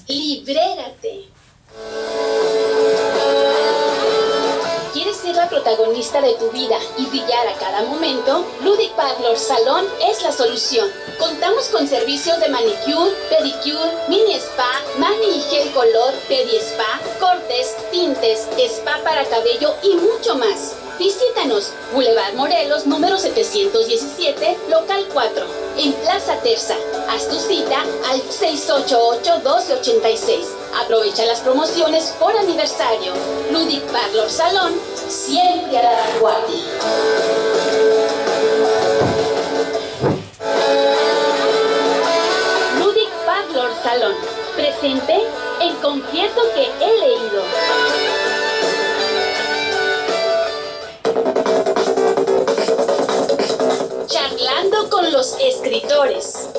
Librérate. ¿Quieres ser la protagonista de tu vida y brillar a cada momento? Ludic Parlor Salón es la solución. Contamos con servicios de manicure, pedicure, mini spa, mani y gel color, pedi spa, cortes, tintes, spa para cabello y mucho más. Visítanos, Boulevard Morelos, número 717, local 4, en Plaza Terza. Haz tu cita al 688-1286. Aprovecha las promociones por aniversario. Ludic Parlor Salón, siempre a la vanguardia. Ludic Parlor Salón, presente en Confieso que he leído. Charlando con los escritores.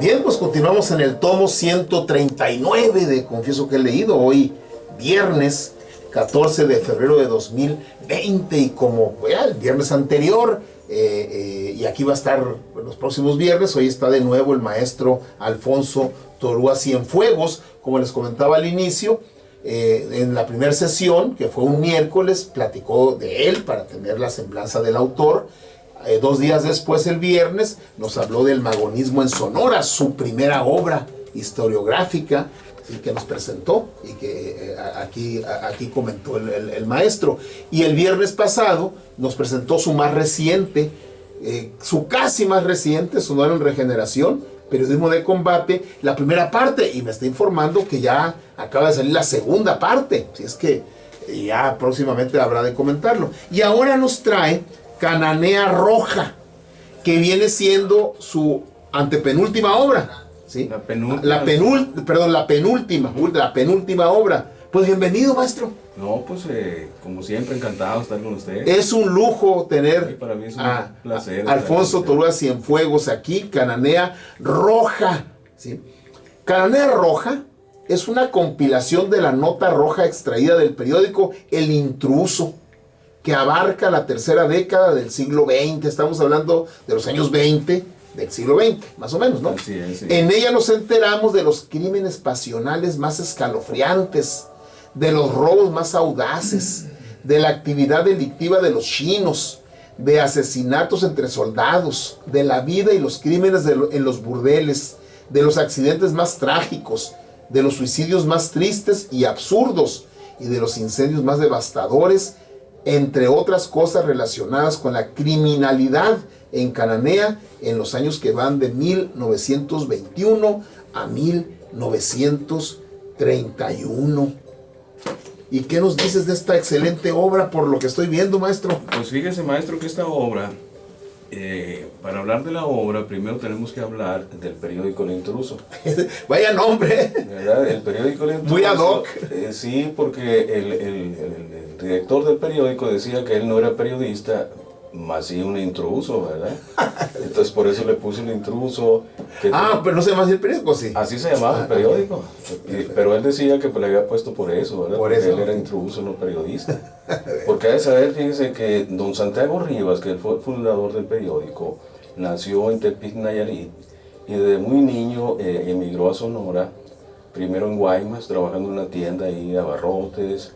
Bien, pues continuamos en el tomo 139 de Confieso que he leído, hoy viernes 14 de febrero de 2020, y como el viernes anterior, y aquí va a estar los próximos viernes, hoy está de nuevo el maestro Alfonso Torúa Cienfuegos. Como les comentaba al inicio, en la primera sesión, que fue un miércoles, platicó de él para tener la semblanza del autor. 2 días después, el viernes, nos habló del magonismo en Sonora, su primera obra historiográfica, ¿sí?, que nos presentó y que aquí comentó el maestro. Y el viernes pasado nos presentó su más reciente, su casi más reciente, Sonora en Regeneración, Periodismo de Combate, la primera parte, y me está informando que ya acaba de salir la segunda parte, si es que ya próximamente habrá de comentarlo. Y ahora nos trae Cananea Roja, que viene siendo su antepenúltima obra, ¿sí? La penúltima obra. Pues bienvenido, maestro. No, pues como siempre, encantado de estar con usted. Es un lujo tener sí, para mí es un placer Alfonso Torúa Cienfuegos aquí, Cananea Roja, ¿sí? Cananea Roja es una compilación de la nota roja extraída del periódico El Intruso, que abarca la tercera década del siglo XX. Estamos hablando de los años 20 del siglo XX, más o menos, ¿no? Sí. En ella nos enteramos de los crímenes pasionales más escalofriantes, de los robos más audaces, de la actividad delictiva de los chinos, de asesinatos entre soldados, de la vida y los crímenes en los burdeles, de los accidentes más trágicos, de los suicidios más tristes y absurdos, y de los incendios más devastadores, entre otras cosas relacionadas con la criminalidad en Cananea en los años que van de 1921 a 1931. ¿Y qué nos dices de esta excelente obra, por lo que estoy viendo, maestro? Pues fíjese, maestro, que esta obra, para hablar de la obra, primero tenemos que hablar del periódico El Intruso. Vaya nombre. ¿Verdad? El periódico El Intruso. Muy ad hoc. Sí, porque el director del periódico decía que él no era periodista, más sí un intruso, ¿verdad? Entonces por eso le puse El Intruso. Pero no se llama así el periódico, sí. Así se llamaba el periódico. Pero él decía que le había puesto por eso, ¿verdad? Por porque eso. él era intruso, no periodista. Porque hay que saber, fíjese que don Santiago Rivas, que fue el fundador del periódico, nació en Tepic, Nayarit, y desde muy niño emigró a Sonora, primero en Guaymas, trabajando en una tienda ahí de abarrotes.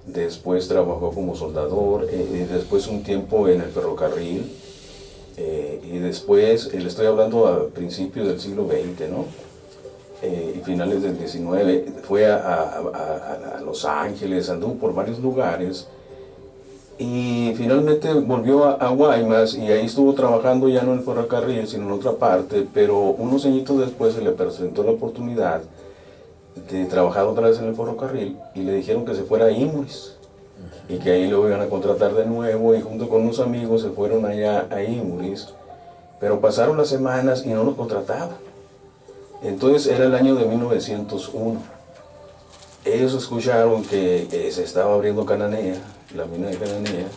Después trabajó como soldador, y después un tiempo en el ferrocarril, y después, le estoy hablando a principios del siglo XX, ¿no? Y finales del XIX, fue a Los Ángeles, anduvo por varios lugares, y finalmente volvió a Guaymas, y ahí estuvo trabajando ya no en el ferrocarril, sino en otra parte, pero unos añitos después se le presentó la oportunidad de trabajar otra vez en el ferrocarril, y le dijeron que se fuera a Imuris y que ahí lo iban a contratar de nuevo, y junto con unos amigos se fueron allá a Imuris, pero pasaron las semanas y no los contrataban. Entonces era el año de 1901. Ellos escucharon que se estaba abriendo Cananea, la mina de Cananea,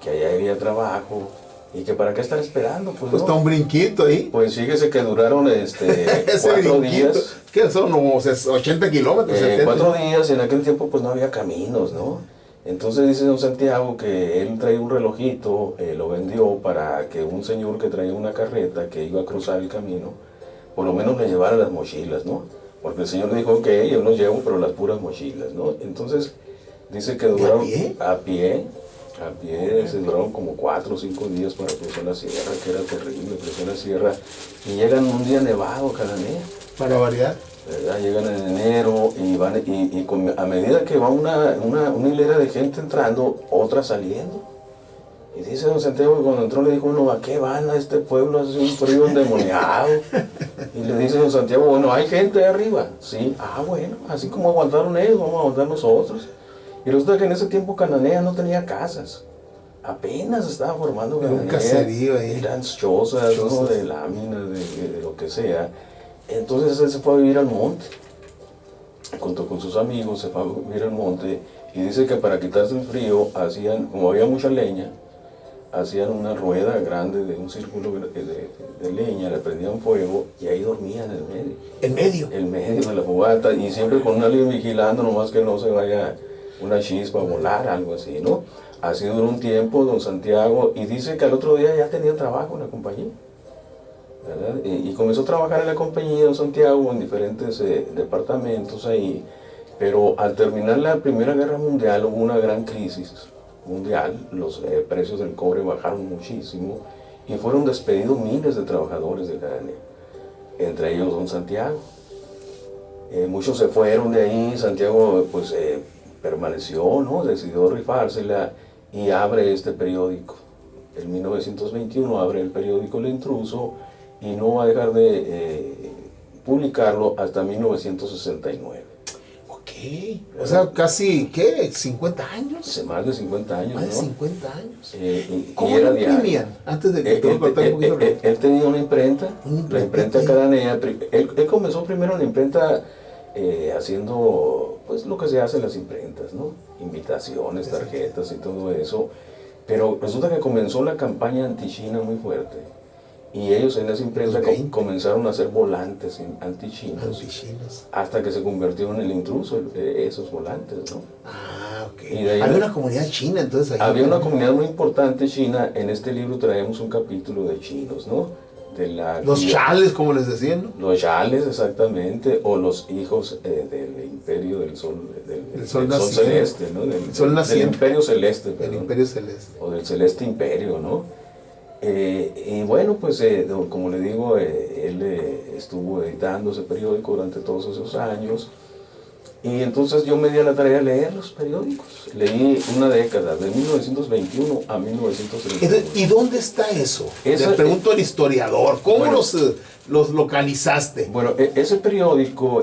que allá había trabajo, y que para qué estar esperando, pues, Pues ¿no? está un brinquito ahí. Pues fíjese que duraron Ese 4 brinquito. días. ¿Qué son? ¿Como 80 kilómetros? 70. 4 días, y en aquel tiempo pues no había caminos, ¿no? Entonces dice don Santiago que él traía un relojito, lo vendió para que un señor que traía una carreta que iba a cruzar el camino, por lo menos le llevara las mochilas, ¿no? Porque el señor dijo, ok, yo los llevo, pero las puras mochilas, ¿no? Entonces dice que duraron a pie, se duraron como 4 o 5 días para cruzar la sierra, que era terrible cruzar la sierra, y llegan un día nevado, Cananea. Para variar. ¿Verdad? Llegan en enero y van a medida que va una hilera de gente entrando, otra saliendo. Y dice don Santiago que cuando entró le dijo uno, ¿a qué van a este pueblo? Hace un frío endemoniado. Y le dice don Santiago, bueno, hay gente ahí arriba. Sí, bueno, así como aguantaron ellos, vamos a aguantar nosotros. Y resulta que en ese tiempo Cananea no tenía casas. Apenas estaba formando Cananea. Un caserío ahí. Eran chozas, ¿no? De láminas, de lo que sea. Entonces él se fue a vivir al monte, junto con sus amigos se fue a vivir al monte, y dice que para quitarse el frío hacían, como había mucha leña, hacían una rueda grande de un círculo de leña, le prendían fuego y ahí dormían en el medio. ¿En medio? En medio de la fogata, y siempre con alguien vigilando, nomás que no se vaya una chispa a volar, algo así, ¿no? Así duró un tiempo don Santiago, y dice que al otro día ya tenía trabajo en la compañía. ¿Verdad? Y comenzó a trabajar en la compañía de don Santiago en diferentes departamentos ahí, pero al terminar la Primera Guerra Mundial hubo una gran crisis mundial, los precios del cobre bajaron muchísimo y fueron despedidos miles de trabajadores de Cananea, entre ellos don Santiago. Muchos se fueron de ahí, Santiago pues permaneció, ¿no? Decidió rifársela y abre este periódico. En 1921 abre el periódico El Intruso, y no va a dejar de publicarlo hasta 1969. Ok. O sea, casi, ¿qué? ¿50 años? Hace más de 50 años, Más de ¿no? 50 años. ¿Cómo lo imprimían? Antes de que te voy a cortar un poquito. Él tenía una imprenta, la imprenta Cananea. Él comenzó primero en la imprenta haciendo pues lo que se hace en las imprentas, ¿no? Invitaciones, tarjetas y todo eso. Pero resulta que comenzó la campaña anti-China muy fuerte. Y ellos en esa imprenta comenzaron a hacer volantes anti-chinos, hasta que se convirtió en El Intruso, esos volantes, ¿no? Ah, ok. Había una comunidad china entonces ahí. Había una comunidad muy importante china. En este libro traemos un capítulo de chinos, ¿no? Los chales, como les decían, ¿no? Los chales, exactamente, o los hijos del imperio del sol, del sol celeste, ¿no? Del imperio celeste, perdón. Del imperio celeste. O del celeste imperio, ¿no? Y bueno, pues como le digo, él estuvo editando ese periódico durante todos esos años, y entonces yo me di a la tarea de leer los periódicos. Leí una década, de 1921 a 1931. ¿Y dónde está eso? Le pregunto al historiador, ¿cómo los localizaste? Bueno, ese periódico,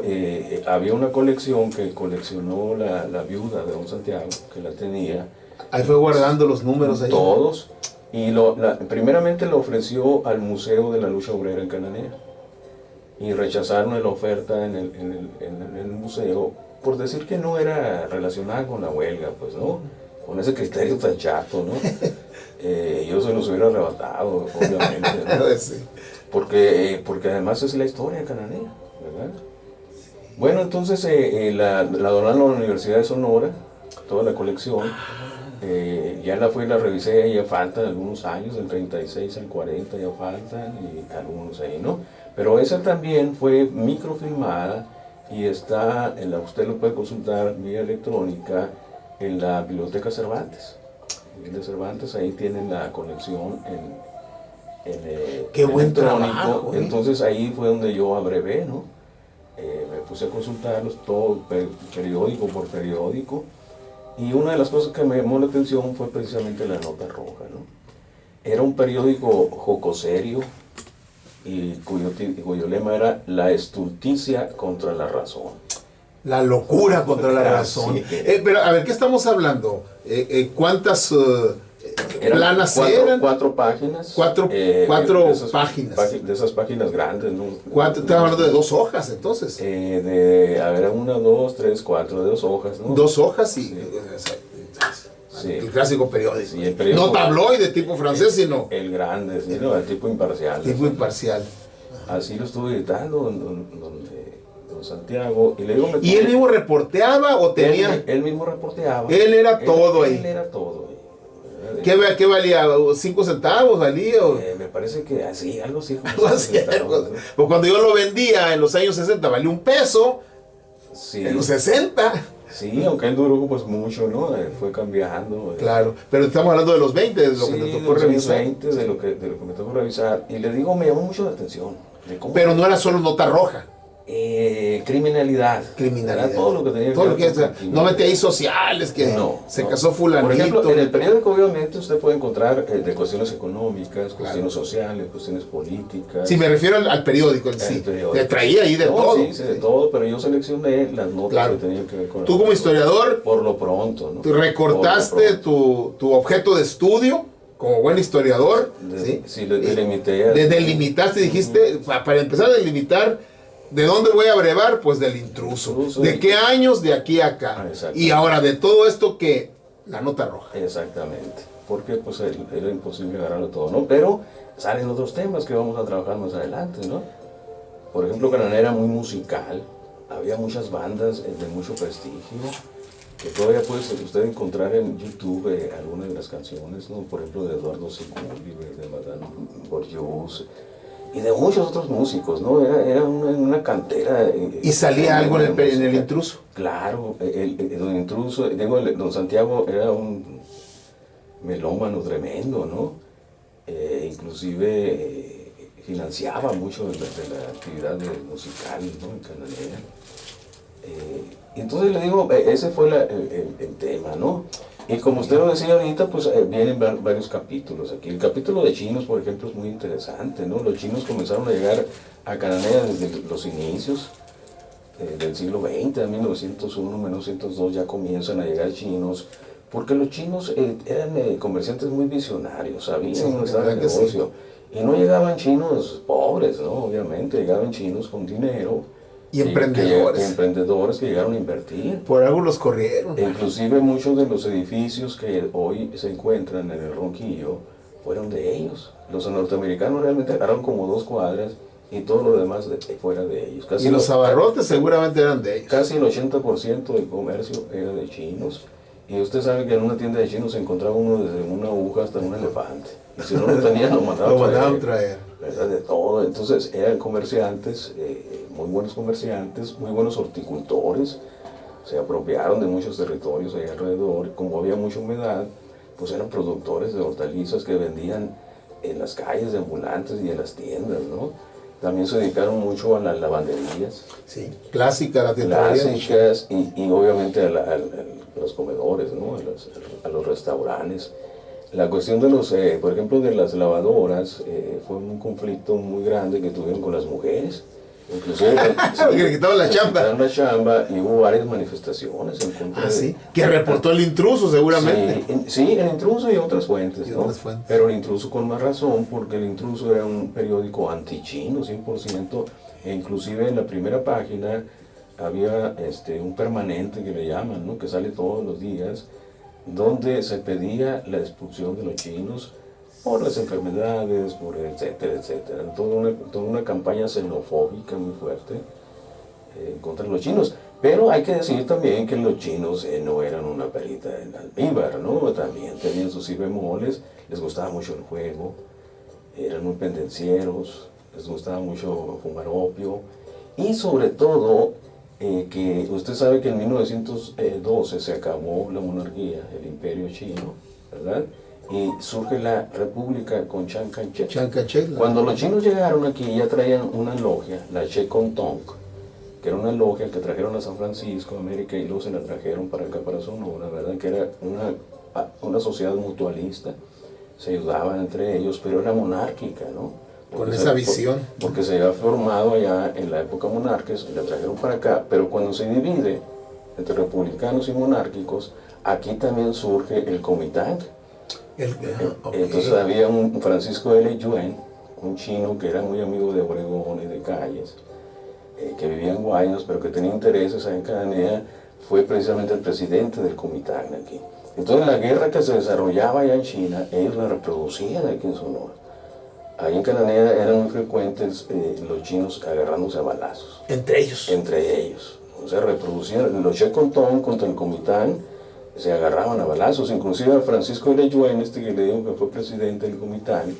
había una colección que coleccionó la viuda de don Santiago, que la tenía. Ahí fue guardando los números ahí. Todos. Y primeramente lo ofreció al Museo de la Lucha Obrera en Cananea, y rechazaron la oferta en el museo por decir que no era relacionada con la huelga, pues, ¿no? Con ese criterio tan chato, ¿no? Yo se los hubiera arrebatado, obviamente, ¿no? Sí. Porque además es la historia de Cananea, ¿verdad? Bueno, entonces la donaron a la Universidad de Sonora, toda la colección. Ya la revisé, ya faltan algunos años, del 36 al 40 ya faltan, y algunos ahí, ¿no? Pero esa también fue microfilmada y está, usted lo puede consultar vía electrónica en la Biblioteca Cervantes. En Cervantes ahí tienen la colección Qué buen trabajo, ¿eh? Entonces ahí fue donde yo abrevé, ¿no? Me puse a consultarlos todo periódico por periódico. Y una de las cosas que me llamó la atención fue precisamente la nota roja, ¿no? Era un periódico jocoserio, y cuyo lema era la estulticia contra la razón. La locura contra la razón. Sí. Pero a ver, ¿qué estamos hablando? ¿Cuántas planas eran? 4 páginas. Cuatro páginas. De esas páginas grandes, ¿no? Estás hablando de 2 hojas, entonces. 1, 2, 3, 4, de 2 hojas, ¿no? 2 hojas y... Sí. Sí. El clásico periódico. Sí, el periódico. No tabloide tipo francés, sino El grande, sí, ¿no? El tipo imparcial. tipo imparcial. Así lo estuve editando don Santiago. Y le digo, ¿Y él mismo reporteaba o tenía? Él mismo reporteaba. Él era todo ahí. Él era todo ahí. ¿Qué valía? ¿5 centavos valía? Me parece que así, algo así. Como Algo así, algo así. Pues cuando yo lo vendía en los años 60 valía $1. Sí. En los 60. Sí, aunque él duró pues mucho, ¿no? Fue cambiando. Claro, pero estamos hablando de los 20, de lo que te tocó de los revisar. 20, de lo que me tocó revisar. Y le digo, me llamó mucho la atención. De cómo Pero no era solo nota roja. Criminalidad. Criminalidad. Era todo lo que tenía Todo lo ver que con no metí ahí sociales, que No, se no. casó fulanito. Por ejemplo, en el periódico obviamente usted puede encontrar de cuestiones económicas, cuestiones sociales, cuestiones políticas. Sí, me refiero al periódico en sí. periódico. Te traía ahí de todo. Sí, de todo, pero yo seleccioné las notas Claro. que tenían que ver con... Tú como historiador, Por lo pronto, ¿no? tú recortaste tu objeto de estudio, como buen historiador. ¿sí? Delimité. Delimitaste, dijiste, para empezar a delimitar, ¿de dónde voy a brevar? Pues del intruso. ¿De qué años? De aquí a acá. Y ahora, de todo esto que la nota roja. Exactamente. Porque pues era imposible agarrarlo todo, ¿no? Pero salen otros temas que vamos a trabajar más adelante, ¿no? Por ejemplo, Cananea era muy musical. Había muchas bandas de mucho prestigio. Que todavía puede usted encontrar en YouTube algunas de las canciones, ¿no? Por ejemplo, de Eduardo Seguri, de Madame Borjus, y de muchos otros músicos, ¿no? Era una cantera. ¿Y salía algo en el intruso? Claro, don Intruso, digo, don Santiago era un melómano tremendo, ¿no? Inclusive financiaba mucho de la actividad musical, ¿no? En Cananea. Entonces le digo, ese fue el tema, ¿no? Y como usted lo decía ahorita, pues vienen varios capítulos aquí. El capítulo de chinos, por ejemplo, es muy interesante, ¿no? Los chinos comenzaron a llegar a Cananea desde los inicios del siglo XX, en 1901, 1902 ya comienzan a llegar chinos, porque los chinos eran comerciantes muy visionarios, sabían dónde estaba el negocio. Sí. Y no llegaban chinos pobres, ¿no? Obviamente, llegaban chinos con dinero. Y emprendedores. Emprendedores que llegaron a invertir. Por algo los corrieron. Inclusive muchos de los edificios que hoy se encuentran en el Ronquillo fueron de ellos. Los norteamericanos realmente agarraron como 2 cuadras y todo lo demás fuera de ellos. Y los abarrotes seguramente eran de ellos. Casi el 80% del comercio era de chinos. Y usted sabe que en una tienda de chinos se encontraba uno desde una aguja hasta un elefante. Y si no lo tenían, lo mandaban a traer. ¿Verdad? De todo. Entonces eran comerciantes, muy buenos horticultores. Se apropiaron de muchos territorios ahí alrededor. Como había mucha humedad, pues eran productores de hortalizas que vendían en las calles de ambulantes y en las tiendas, ¿no? También se dedicaron mucho a las lavanderías. Sí, clásicas, las clásicas y obviamente a los comedores, ¿no? A los restaurantes. La cuestión de por ejemplo, de las lavadoras fue un conflicto muy grande que tuvieron con las mujeres. Inclusive le quitaban la chamba. Le quitaron la chamba y hubo varias manifestaciones en contra sí, que reportó el intruso seguramente. Sí, el intruso y otras fuentes, ¿no? Pero el intruso con más razón, porque el intruso era un periódico antichino, 100%, e inclusive en la primera página había un permanente que le llaman, ¿no? Que sale todos los días, donde se pedía la expulsión de los chinos por las enfermedades, por etcétera, etcétera. Toda una campaña xenofóbica muy fuerte contra los chinos. Pero hay que decir también que los chinos no eran una perita en almíbar, ¿no? También tenían sus bemoles, les gustaba mucho el juego, eran muy pendencieros, les gustaba mucho fumar opio, y sobre todo, que usted sabe que en 1912 se acabó la monarquía, el imperio chino, ¿verdad? Y surge la república con Chiang Kai-shek. Cuando los chinos llegaron aquí ya traían una logia, la Che Kung Tong, que era una logia que trajeron a San Francisco, América, y luego se la trajeron para acá, para Sonora, ¿verdad? Que era una sociedad mutualista, se ayudaban entre ellos, pero era monárquica, ¿no? Con esa visión. Porque se había formado allá en la época monárquica, la trajeron para acá, pero cuando se divide entre republicanos y monárquicos, aquí también surge el Kuomintang. Entonces había un Francisco L. Yuen, un chino que era muy amigo de Obregón y de Calles, que vivía en Guaymas, pero que tenía intereses en Cananea, fue precisamente el presidente del Kuomintang aquí. Entonces la guerra que se desarrollaba allá en China, ellos la reproducían aquí en Sonora. Ahí en Cananea eran muy frecuentes los chinos agarrándose a balazos. Entre ellos. Entre ellos. O sea, reproducían los Checontón contra el Comitán, se agarraban a balazos. Inclusive a Francisco de Leguén, que le digo que fue presidente del Comitán,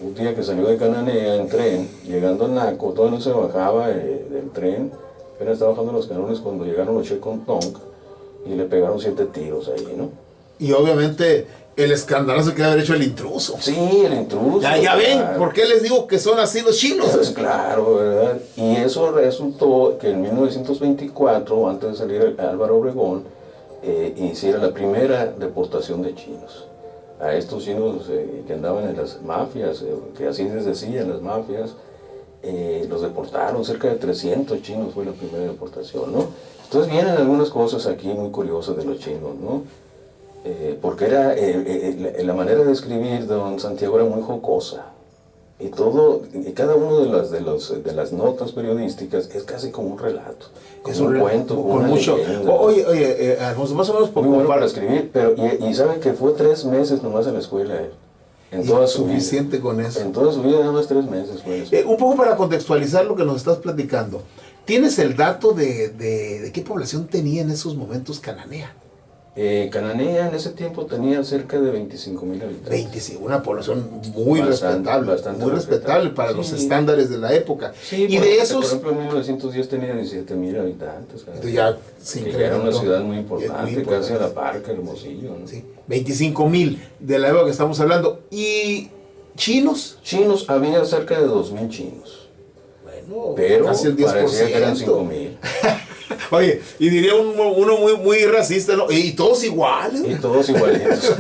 un día que salió de Cananea en tren, llegando al Naco, todo no se bajaba del tren, apenas estaba bajando los canones cuando llegaron los Checontón y le pegaron 7 tiros ahí, ¿no? Y obviamente el escandalazo que debe haber hecho el intruso. Sí, el intruso. Ya ven, ¿por qué les digo que son así los chinos? Pues claro, ¿verdad? Y eso resultó que en 1924, antes de salir Álvaro Obregón, hiciera la primera deportación de chinos. A estos chinos que andaban en las mafias, que así les decían las mafias, los deportaron. Cerca de 300 chinos fue la primera deportación, ¿no? Entonces vienen algunas cosas aquí muy curiosas de los chinos, ¿no? Porque era la manera de escribir de don Santiago era muy jocosa, y todo, y cada uno de las notas periodísticas es casi como un relato, como Es un cuento, como con una mucho. leyenda. Oye, Alfonso, más o menos Muy bueno para escribir, pero y saben que fue 3 meses nomás en la escuela él, en toda su vida. Suficiente con eso. En toda su vida nada más 3 meses fue eso. Un poco para contextualizar lo que nos estás platicando. ¿Tienes el dato de qué población tenía en esos momentos Cananea? Cananea en ese tiempo tenía cerca de 25,000 habitantes. 25, una población muy respetable, bastante muy respetable para los estándares de la época. Sí, y de esos, por ejemplo, en 1910 tenía 17,000 habitantes. entonces ya se que ya era una incrementó. ciudad muy importante, casi a la par que Hermosillo, ¿no? Sí, 25,000 de la época que estamos hablando. ¿Y chinos? Chinos, había cerca de 2,000 chinos, Bueno, pero casi el 10%. parecía que eran 5,000. Oye, y diría uno muy racista, ¿no? Y todos iguales. Y todos igualitos.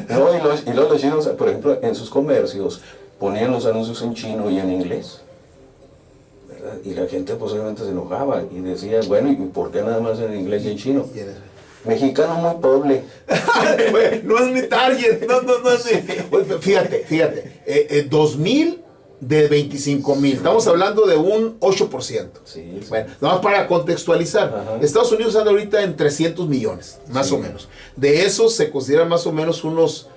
No, y luego los chinos, por ejemplo, en sus comercios ponían los anuncios en chino y en inglés, ¿verdad? Y la gente posiblemente se enojaba y decía, bueno, ¿y por qué nada más en inglés y en chino? Mexicano muy pobre. No es mi target, no es mi... Oye, fíjate, 2,000 de 25,000. Estamos hablando de un 8%. Sí. Bueno, nada más para contextualizar. Ajá. Estados Unidos anda ahorita en 300 millones, más o menos. De esos se consideran más o menos unos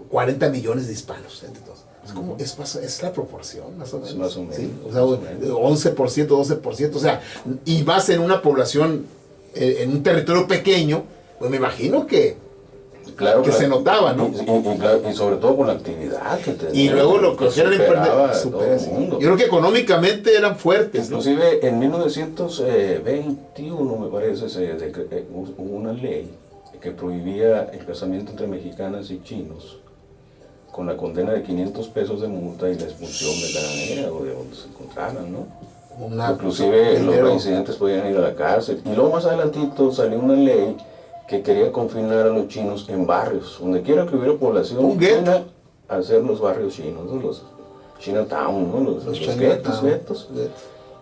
40 millones de hispanos. Entre todos. Es la proporción, más o menos. Más o menos. ¿Sí? O sea, 11%, 12%. O sea, y más en una población, en un territorio pequeño, pues me imagino que Claro, se notaba, ¿no? Y sobre todo por la actividad que tenían. Y luego lo que eran superaba emprender. todo el mundo. Yo creo que económicamente eran fuertes, ¿no? Inclusive en 1921, me parece, hubo una ley que prohibía el casamiento entre mexicanas y chinos, con la condena de 500 pesos de multa y la expulsión de Cananea o de donde se encontraran, ¿no? Inclusive los reincidentes podían ir a la cárcel. Y luego más adelantito salió una ley que quería confinar a los chinos en barrios, donde quiera que hubiera población china, hacer los barrios chinos, ¿no? Los Chinatown, ¿no? Los guetos.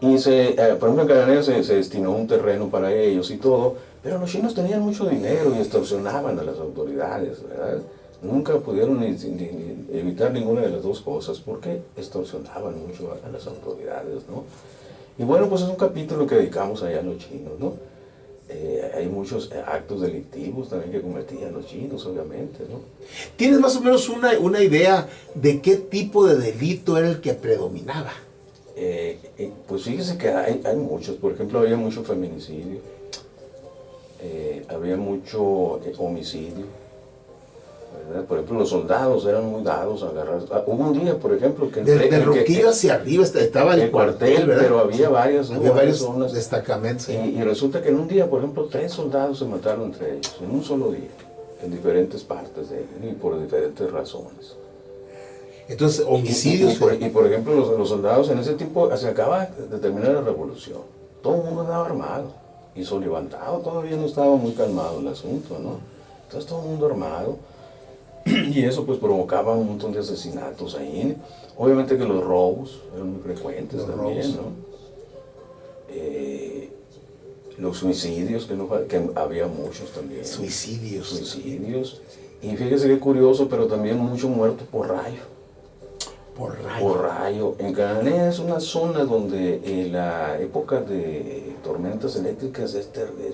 Y por ejemplo en Cananea se destinó un terreno para ellos y todo, pero los chinos tenían mucho dinero y extorsionaban a las autoridades, ¿verdad? Nunca pudieron ni evitar ninguna de las dos cosas, porque extorsionaban mucho a las autoridades, ¿no? Y bueno, pues es un capítulo que dedicamos allá a los chinos, ¿no? Hay muchos actos delictivos también que cometían los chinos, obviamente, ¿no? ¿Tienes más o menos una idea de qué tipo de delito era el que predominaba? Pues fíjese que hay muchos. Por ejemplo, había mucho feminicidio, había mucho homicidio, ¿verdad? Por ejemplo, los soldados eran muy dados a agarrar. Hubo un día, por ejemplo, que del Roquillo hacia arriba estaba el cuartel, ¿verdad? Pero había varias, ¿no? Había varios zonas. destacamentos. Y resulta que en un día, por ejemplo, 3 soldados se mataron entre ellos, en un solo día, en diferentes partes de ellos, y por diferentes razones. Entonces, homicidios. Y por ejemplo, los soldados en ese tiempo, se acaba de terminar la revolución. Todo el mundo andaba armado y levantado, todavía no estaba muy calmado el asunto, ¿no? Entonces todo el mundo armado. Y eso pues provocaba un montón de asesinatos ahí. Obviamente que los robos eran muy frecuentes también, ¿no? Los suicidios, que había muchos también. Suicidios. Y fíjese qué curioso, pero también mucho muerto por rayo. Por rayo. En Cananea es una zona donde en la época de tormentas eléctricas,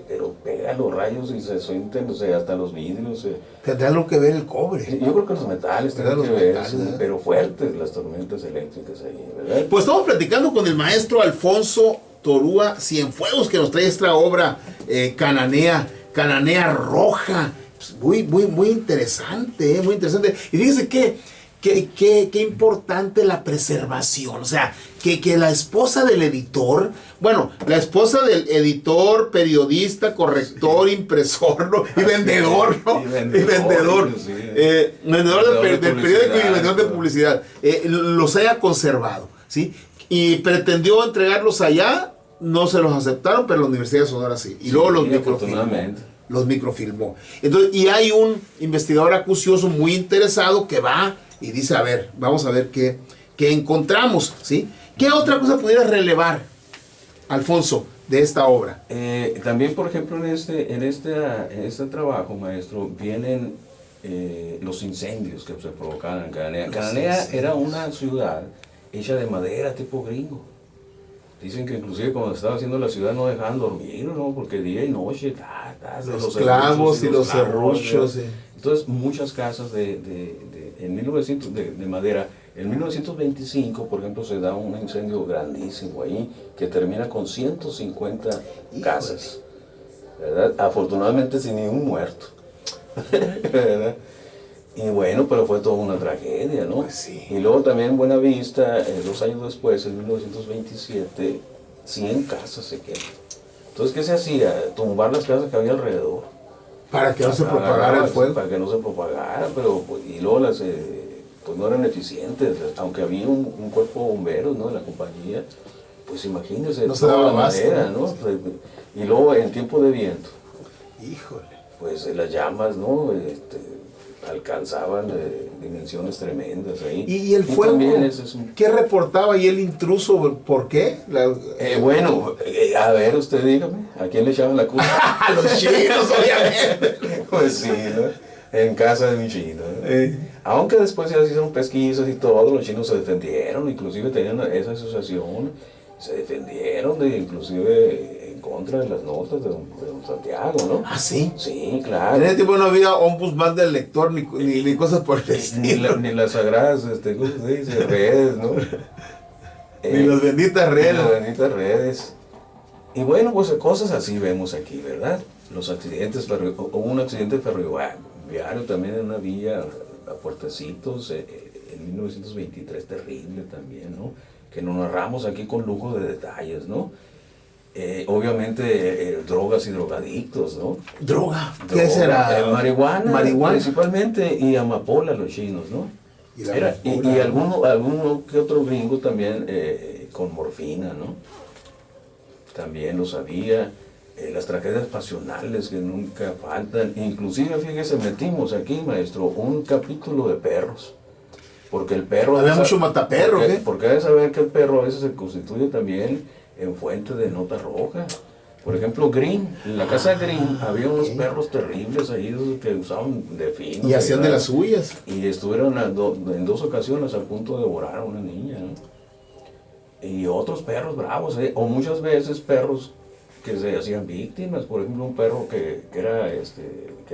pero pega los rayos y se sienten, o sea, hasta los vidrios. Tendrá algo que ver el cobre. Yo creo que los metales tienen que ver, pero fuertes las tormentas eléctricas ahí, ¿verdad? Pues estamos platicando con el maestro Alfonso Torúa Cienfuegos, que nos trae esta obra Cananea Roja. Pues muy interesante, muy interesante. Y fíjese qué importante la preservación. O sea, que la esposa del editor, bueno, la esposa del editor, periodista, corrector, impresor, ¿no? Y vendedor, ¿no? Y vendedor. Vendedor del periódico y vendedor de publicidad. Los haya conservado, ¿sí? Y pretendió entregarlos allá, no se los aceptaron, pero la Universidad de Sonora sí. Y luego los microfilmó. Entonces, y hay un investigador acucioso muy interesado que va y dice, a ver, vamos a ver qué encontramos, ¿sí? ¿Qué otra cosa pudiera relevar, Alfonso, de esta obra? También, por ejemplo, en este trabajo, maestro, vienen los incendios que se provocaban en Cananea. Cananea era una ciudad hecha de madera tipo gringo. Dicen que inclusive cuando estaba haciendo la ciudad no dejaban dormir, ¿no? Porque día y noche, los clavos y los serruchos. Entonces, muchas casas de madera. En 1925, por ejemplo, se da un incendio grandísimo ahí que termina con 150 casas, ¿verdad? Afortunadamente sin ningún muerto, ¿verdad? Y bueno, pero fue toda una tragedia, ¿no? Pues sí. Y luego también en Buenavista, 2 años después, en 1927, 100 casas se queman. Entonces, ¿qué se hacía? Tumbar las casas que había alrededor. Para que no se propagara el fuego. Para que no se propagara, pero y luego pues no eran eficientes, aunque había un cuerpo de bomberos, ¿no? De la compañía, pues imagínense, no se daba la más, madera, ¿no? Y luego en tiempo de viento, híjole, pues las llamas, ¿no? Alcanzaban dimensiones tremendas ahí. ¿Y el fuego? ¿Qué reportaba ahí el intruso? ¿Por qué? Bueno, a ver, usted dígame, ¿a quién le echaban la culpa? A los chinos, obviamente. Pues sí, ¿no? En casa de mi chino. Aunque después ya se hicieron pesquisas y todo, los chinos se defendieron, inclusive tenían esa asociación, se defendieron inclusive en contra de las notas de don Santiago, ¿no? ¿Ah, sí? Sí, claro. En ese tiempo no había ombudsman del lector ni cosas por el estilo. Ni las sagradas, ¿cómo se dice? Redes, ¿no? Ni las benditas redes. Ni las benditas redes. Y bueno, pues cosas así vemos aquí, ¿verdad? Los accidentes, hubo un accidente ferroviario también en una vía a Puertecitos en 1923, terrible también, ¿no? Que nos narramos aquí con lujo de detalles, ¿no? Obviamente drogas y drogadictos, ¿no? ¿Droga? ¿Qué será? Marihuana principalmente, y amapola los chinos, ¿no? Y alguno que otro gringo también con morfina, ¿no? También lo sabía. Las tragedias pasionales que nunca faltan. Inclusive, fíjese, metimos aquí, maestro, un capítulo de perros. Porque el perro... Había mucho mataperro, ¿qué? Porque hay que saber que el perro a veces se constituye también en fuente de nota roja. Por ejemplo, Green, en la casa Green había unos perros terribles ahí que usaban de fino. Y hacían de las suyas. Y estuvieron en 2 ocasiones a punto de devorar a una niña, ¿no? Y otros perros bravos, o muchas veces perros que se hacían víctimas. Por ejemplo, un perro que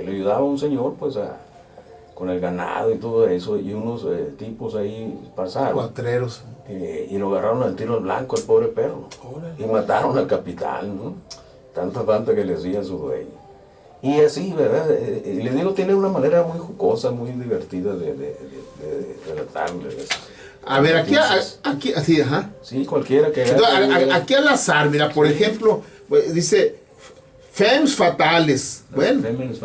le ayudaba a un señor pues con el ganado y todo eso, y unos tipos ahí pasaron. Cuatreros. Y lo agarraron al tiro al blanco al pobre perro. Órale. Y mataron al capitán, ¿no? Tanta falta que le hacía a su dueño. Y así, ¿verdad? Y le digo, tiene una manera muy jocosa, muy divertida de relatarles. A ver, aquí, así, ajá. Sí, cualquiera que... Entonces, aquí al azar, mira, por ejemplo, dice, femmes fatales. Bueno,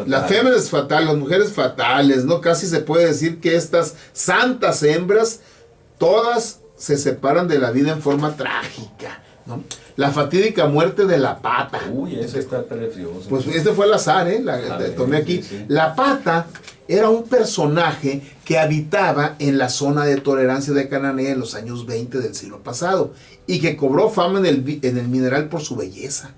las féminas fatales, las mujeres fatales, ¿no? Casi se puede decir que estas santas hembras, todas se separan de la vida en forma trágica, ¿no? La fatídica muerte de la Pata. Uy, ese está precioso. Pues este fue al azar, tomé aquí. Sí. La Pata era un personaje que habitaba en la zona de tolerancia de Cananea en los años 20 del siglo pasado y que cobró fama en el mineral por su belleza,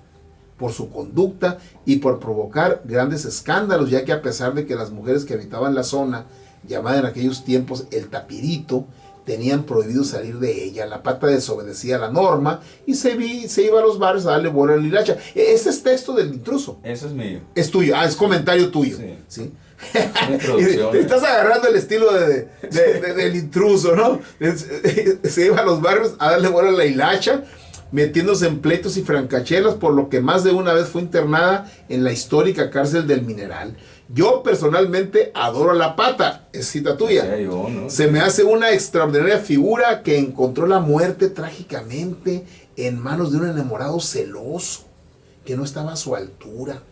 por su conducta y por provocar grandes escándalos, ya que a pesar de que las mujeres que habitaban la zona, llamada en aquellos tiempos el Tapirito, tenían prohibido salir de ella. La Pata desobedecía la norma y se iba a los bares a darle bola a la hilacha. Ese es texto del intruso. Ese es mío. Es tuyo, es comentario tuyo. Sí. ¿Sí? Te estás agarrando el estilo del intruso, ¿no? Se iba a los barrios a darle bola a la hilacha, metiéndose en pleitos y francachelas, por lo que más de una vez fue internada en la histórica cárcel del Mineral. Yo personalmente adoro a la Pata, es cita tuya. Sí, yo, ¿no? Se me hace una extraordinaria figura que encontró la muerte trágicamente en manos de un enamorado celoso que no estaba a su altura.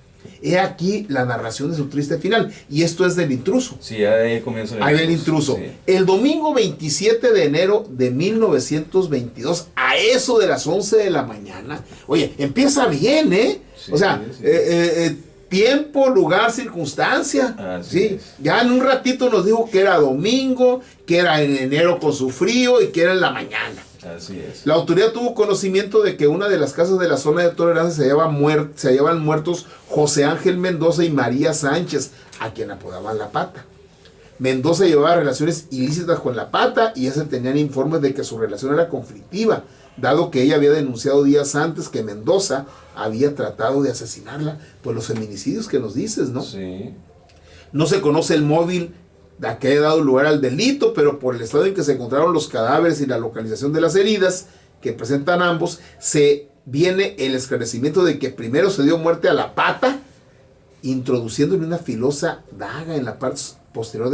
He aquí la narración de su triste final, y esto es del intruso. Sí, ahí comienza el Ahí va el intruso. Sí. El domingo 27 de enero de 1922, a eso de las 11 de la mañana, oye, empieza bien, ¿eh? Sí, o sea, sí. Tiempo, lugar, circunstancia. Así ¿sí? es. Ya en un ratito nos dijo que era domingo, que era en enero con su frío y que era en la mañana. Así es. La autoridad tuvo conocimiento de que una de las casas de la zona de tolerancia se hallaban muertos José Ángel Mendoza y María Sánchez, a quien apodaban La Pata. Mendoza llevaba relaciones ilícitas con La Pata y ya se tenían informes de que su relación era conflictiva, dado que ella había denunciado días antes que Mendoza había tratado de asesinarla. Pues los feminicidios que nos dices, ¿no? Sí. No se conoce el móvil a que haya dado lugar al delito, pero por el estado en que se encontraron los cadáveres y la localización de las heridas que presentan ambos, se viene el esclarecimiento de que primero se dio muerte a La Pata, introduciéndole una filosa daga en la parte posterior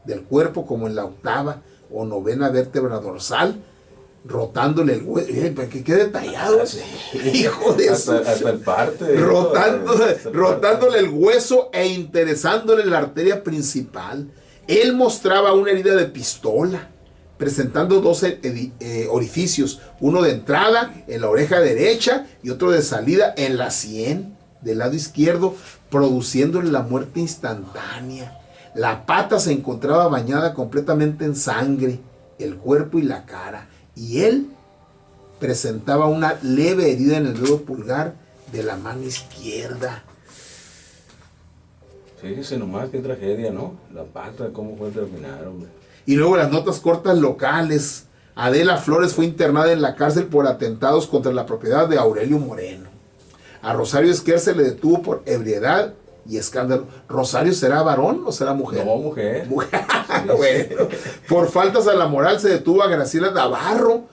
del cuerpo, como en la octava o novena vértebra dorsal, rotándole el hueso. Qué detallado. Ah, sí. Hijo de hasta el parte. Rotándole el hueso e interesándole la arteria principal. Él mostraba una herida de pistola, presentando dos orificios, uno de entrada en la oreja derecha y otro de salida en la sien del lado izquierdo, produciéndole la muerte instantánea. La Pata se encontraba bañada completamente en sangre, el cuerpo y la cara, y él presentaba una leve herida en el dedo pulgar de la mano izquierda. Fíjese nomás qué tragedia, ¿no? La Pata, cómo fue terminar, hombre. Y luego las notas cortas locales. Adela Flores fue internada en la cárcel por atentados contra la propiedad de Aurelio Moreno. A Rosario Esquer se le detuvo por ebriedad y escándalo. ¿Rosario será varón o será mujer? No, mujer. Mujer. Sí, Bueno, por faltas a la moral se detuvo a Graciela Navarro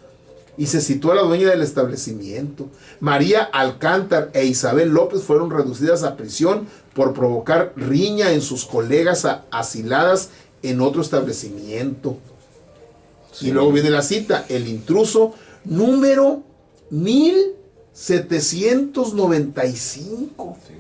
y se citó a la dueña del establecimiento. María Alcántar e Isabel López fueron reducidas a prisión por provocar riña en sus colegas asiladas en otro establecimiento. Sí. Y luego viene la cita, el intruso número 1795, sí,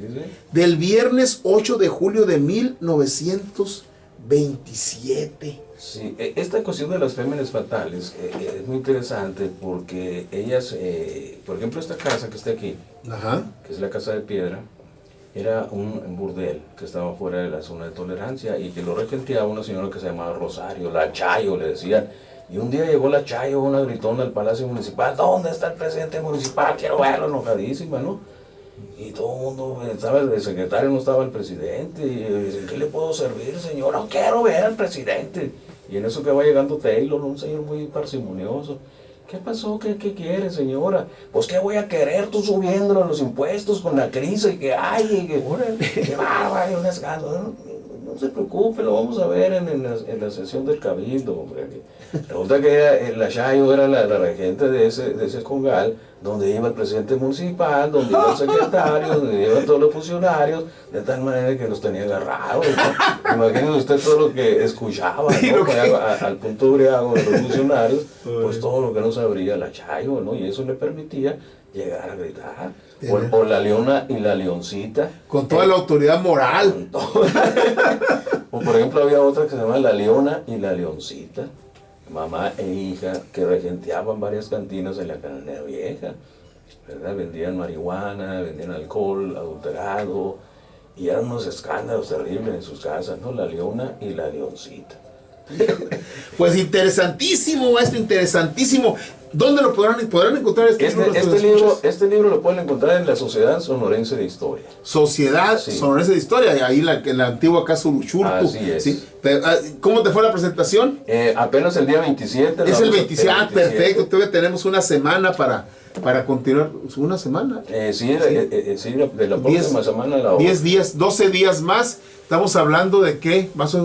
del viernes 8 de julio de 1927. Sí, esta cuestión de las féminas fatales es muy interesante porque ellas, por ejemplo, esta casa que está aquí, ajá, que es la Casa de Piedra, era un burdel que estaba fuera de la zona de tolerancia y que lo regenteaba una señora que se llamaba Rosario, la Chayo, le decían. Y un día llegó la Chayo, una gritona al Palacio Municipal, ¿dónde está el presidente municipal? Quiero verlo, enojadísima, ¿no? Y todo el mundo, estaba el secretario, no estaba el presidente, y dice, ¿qué le puedo servir, señora? No quiero ver al presidente. Y en eso que va llegando Taylor, un señor muy parsimonioso. ¿Qué pasó? ¿Qué quiere, señora? Pues, ¿qué voy a querer tú subiéndole los impuestos con la crisis que hay? ¡Qué bárbaro! Un escándalo. No se preocupe, lo vamos a ver en la sesión del Cabildo, hombre. Resulta que la Chayo era la regente de ese congal, donde iba el presidente municipal, donde iba el secretario, donde iban todos los funcionarios, de tal manera que los tenía agarrados, ¿no? Imagínese usted todo lo que escuchaba, ¿no? Al punto briago de los funcionarios, pues todo lo que no sabría la Chayo, ¿no? Y eso le permitía llegar a gritar. O la leona y la leoncita. Con toda la autoridad moral. O por ejemplo había otra que se llama la leona y la leoncita, mamá e hija, que regenteaban varias cantinas en la Cananea Vieja, ¿verdad? Vendían marihuana, vendían alcohol adulterado, y eran unos escándalos terribles en sus casas, ¿no? La leona y la leoncita. Pues interesantísimo, maestro, interesantísimo. ¿Dónde lo podrán encontrar Este libro lo pueden encontrar en la Sociedad Sonorense de Historia. Sociedad Sonorense de Historia, ahí en la antigua Casa Uruchurtu. Así es. ¿Sí? Pero, ¿cómo te fue la presentación? Apenas el día 27. Es el 27, perfecto. Todavía tenemos una semana para continuar. ¿Una semana? De la próxima semana. 10 días, 12 días más. Estamos hablando de que va a ser